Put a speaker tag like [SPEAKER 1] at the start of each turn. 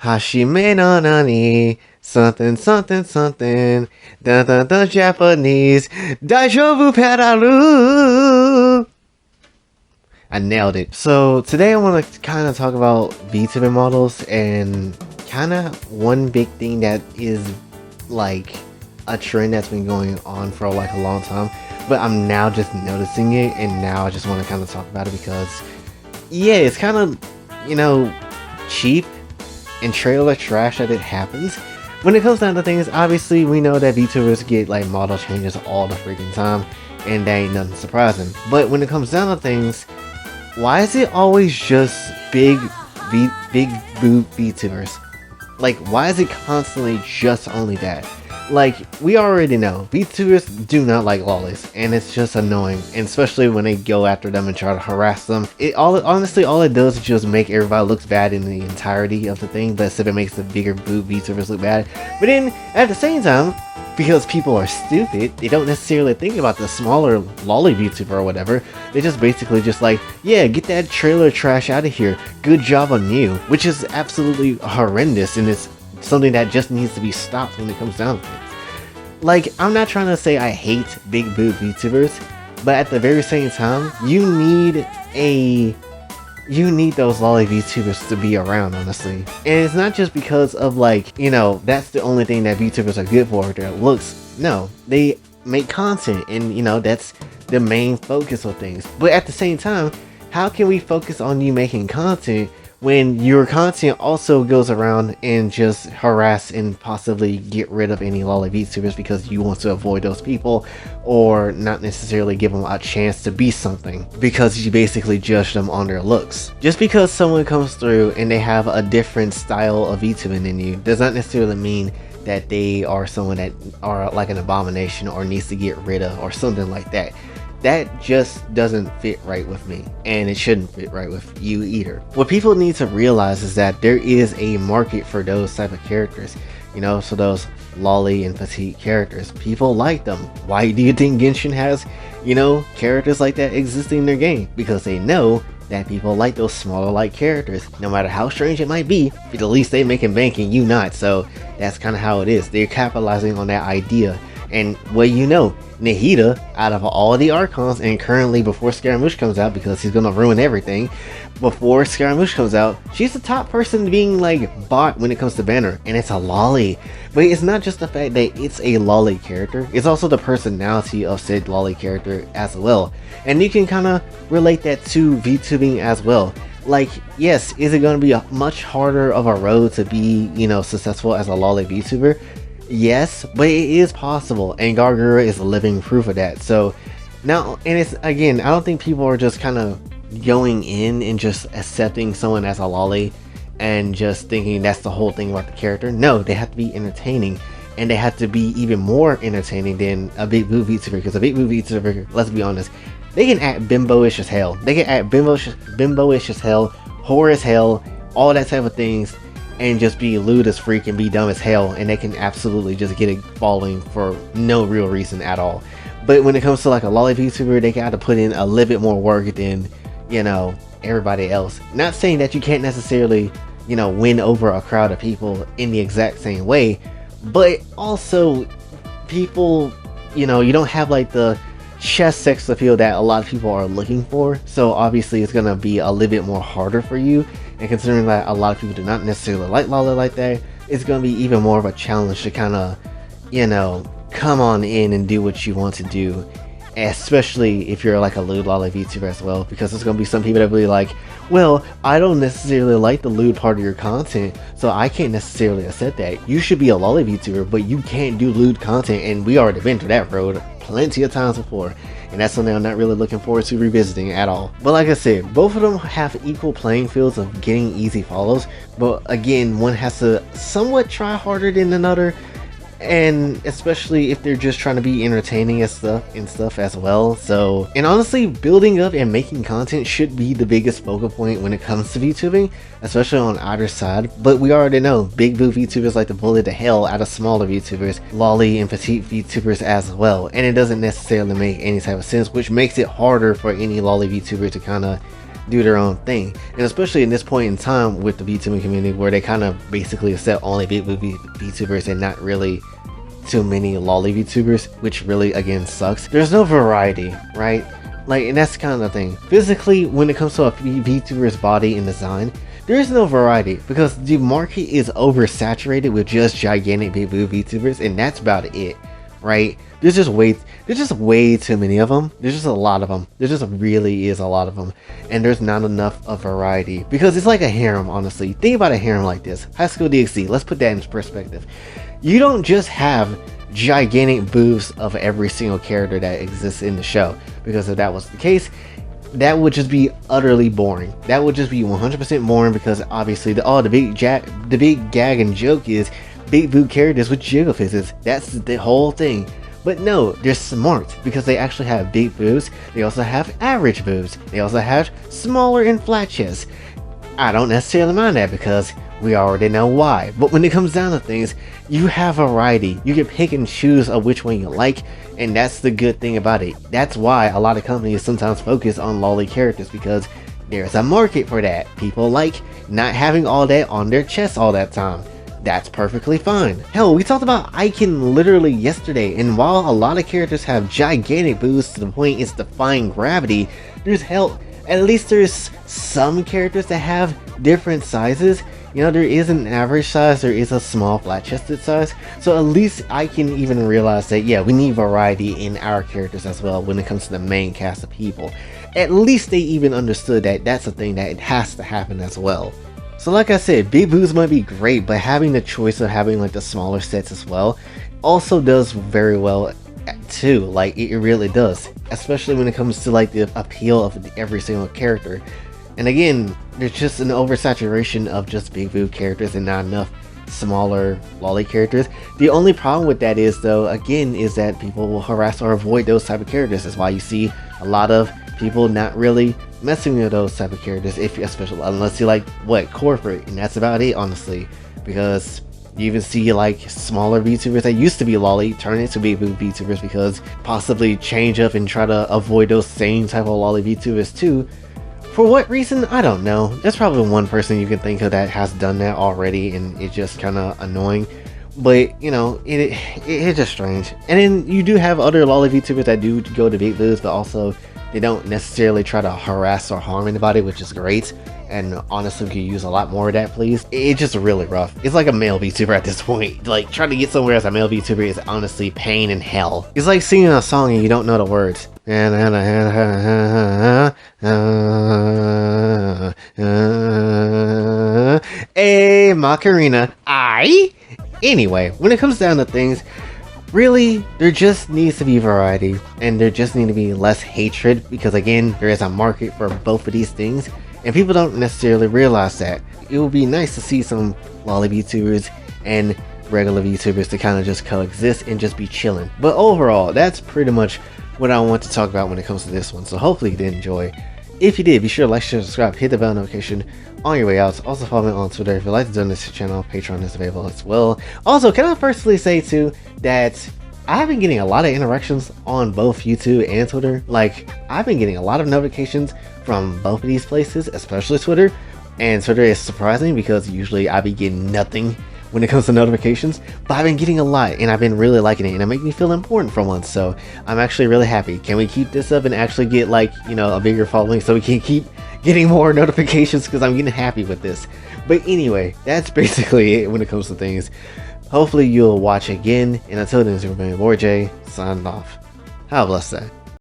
[SPEAKER 1] Hashime no nani, something something something, da da da Japanese, daijoubu pararu. I nailed it. So today I want to kind of talk about VTuber models and kind of one big thing that is like a trend that's been going on for like a long time, but I'm now just noticing it, and now I just want to kind of talk about it because yeah, it's kind of, cheap and trailer trash that it happens. When it comes down to things, obviously we know that VTubers get like model changes all the freaking time, and that ain't nothing surprising. But when it comes down to things, why is it always just big boob VTubers? Like, why is it constantly just only that? Like, we already know VTubers do not like lollies, and it's just annoying, and especially when they go after them and try to harass them. Honestly, all it does is just make everybody look bad in the entirety of the thing, but instead it makes the bigger boob VTubers look bad. But then at the same time, because people are stupid, they don't necessarily think about the smaller lolly VTuber or whatever. They just basically just like, yeah, get that trailer trash out of here. Good job on you, which is absolutely horrendous, and it's something that just needs to be stopped when it comes down to things. Like, I'm not trying to say I hate big boob VTubers, but at the very same time, you need those lolly VTubers to be around, honestly. And it's not just because of like, that's the only thing that VTubers are good for, their looks. No, they make content, and that's the main focus of things. But at the same time, how can we focus on you making content when your content also goes around and just harass and possibly get rid of any lolly VTubers because you want to avoid those people, or not necessarily give them a chance to be something because you basically judge them on their looks? Just because someone comes through and they have a different style of VTubing than you does not necessarily mean that they are someone that are like an abomination or needs to get rid of or something like that. That just doesn't fit right with me, and it shouldn't fit right with you either. What people need to realize is that there is a market for those type of characters, so those lolly and petite characters. People like them. Why do you think Genshin has, characters like that existing in their game? Because they know that people like those smaller like characters. No matter how strange it might be, at least they making bank and you not, so that's kind of how it is. They're capitalizing on that idea. And Nahida, out of all the Archons, and currently before Scaramouche comes out, because he's gonna ruin everything, before Scaramouche comes out, she's the top person being like bought when it comes to banner, and it's a lolly. But it's not just the fact that it's a lolly character, it's also the personality of said lolly character as well. And you can kind of relate that to VTubing as well. Like, yes, is it going to be a much harder of a road to be, successful as a lolly VTuber? Yes, but it is possible, and Gargura is living proof of that. So now, and it's again, I don't think people are just kind of going in and just accepting someone as a lolly and just thinking that's the whole thing about the character. No, they have to be entertaining, and they have to be even more entertaining than a big boob VTuber, because a big boob VTuber, let's be honest, they can act bimbo-ish as hell. They can act bimbo-ish as hell, whore as hell, all that type of things, and just be lewd as freak and be dumb as hell, and they can absolutely just get it falling for no real reason at all. But when it comes to like a lolly VTuber, they got to put in a little bit more work than everybody else. Not saying that you can't necessarily win over a crowd of people in the exact same way, but also people, you don't have like the chest sex appeal that a lot of people are looking for, so obviously it's gonna be a little bit more harder for you. And considering that a lot of people do not necessarily like lolly like that, it's gonna be even more of a challenge to kind of come on in and do what you want to do, especially if you're like a lewd lolly VTuber as well, because there's gonna be some people that will be like, well, I don't necessarily like the lewd part of your content, so I can't necessarily accept that. You should be a lolly VTuber, but you can't do lewd content, and we already been to that road plenty of times before, and that's something I'm not really looking forward to revisiting at all. But like I said, both of them have equal playing fields of getting easy follows, but again, one has to somewhat try harder than another, and especially if they're just trying to be entertaining and stuff as well. So, and honestly, building up and making content should be the biggest focal point when it comes to VTubing, especially on either side. But we already know big boob VTubers like to bully the hell out of smaller VTubers, lolly and petite VTubers as well, and it doesn't necessarily make any type of sense, which makes it harder for any lolly VTuber to kind of do their own thing. And especially in this point in time with the VTubing community, where they kind of basically accept only big movie VTubers and not really too many lolly VTubers, which really again sucks. There's no variety, right? Like, and that's kind of the thing. Physically, when it comes to a VTuber's body and design, there is no variety because the market is oversaturated with just gigantic big boob VTubers, and that's about it, right? There's just way too many of them. There's just a lot of them. There just really is a lot of them, and there's not enough of variety because it's like a harem. Honestly, think about a harem like this. High School DxD. Let's put that into perspective. You don't just have gigantic boobs of every single character that exists in the show, because if that was the case, that would just be utterly boring. That would just be 100% boring, because obviously the big gag and joke is big boob characters with jiggle faces. That's the whole thing. But no, they're smart because they actually have big boobs. They also have average boobs. They also have smaller and flat chests. I don't necessarily mind that because we already know why. But when it comes down to things, you have variety. You can pick and choose of which one you like, and that's the good thing about it. That's why a lot of companies sometimes focus on lolly characters, because there's a market for that. People like not having all that on their chest all that time. That's perfectly fine. Hell, we talked about Icon literally yesterday, and while a lot of characters have gigantic boobs to the point it's defying gravity, at least there's some characters that have different sizes. You know, there is an average size, there is a small flat-chested size, so at least I can even realize that, yeah, we need variety in our characters as well when it comes to the main cast of people. At least they even understood that that's a thing that it has to happen as well. So like I said, big boobs might be great, but having the choice of having like the smaller sets as well also does very well too. Like, it really does, especially when it comes to like the appeal of every single character. And again, there's just an oversaturation of just big boob characters and not enough smaller lolly characters. The only problem with that is, though, again, is that people will harass or avoid those type of characters. That's why you see a lot of people not really messing with those type of characters, especially unless you like corporate, and that's about it, honestly. Because you even see like smaller VTubers that used to be lolly turn into big boob VTubers because possibly change up and try to avoid those same type of lolly VTubers too. For what reason? I don't know. There's probably one person you can think of that has done that already, and it's just kind of annoying. But, you know, it's just strange. And then you do have other lolly VTubers that do go to big boobs, but also they don't necessarily try to harass or harm anybody, which is great. And honestly, we could use a lot more of that, please. It's just really rough. It's like a male VTuber at this point. Like, trying to get somewhere as a male VTuber is honestly pain and hell. It's like singing a song and you don't know the words. Hey, Macarena. Anyway, when it comes down to things, really, there just needs to be variety, and there just need to be less hatred, because again, there is a market for both of these things, and people don't necessarily realize that. It would be nice to see some lolly VTubers and regular VTubers to kind of just coexist and just be chilling. But overall, that's pretty much what I want to talk about when it comes to this one, so hopefully you did enjoy. If you did, be sure to like, share, subscribe, hit the bell notification on your way out. Also follow me on Twitter if you'd like to join this channel. Patreon is available as well. Also, can I firstly say too that I've been getting a lot of interactions on both YouTube and Twitter. Like, I've been getting a lot of notifications from both of these places, especially Twitter. And Twitter is surprising because usually I be getting nothing when it comes to notifications, but I've been getting a lot and I've been really liking it, and it makes me feel important for once, so I'm actually really happy. Can we keep this up and actually get, like, you know, a bigger following so we can keep getting more notifications, because I'm getting happy with this. But anyway, that's basically it when it comes to things. Hopefully you'll watch again, and until then, it's your man B00BA signing off. Have a blessed day.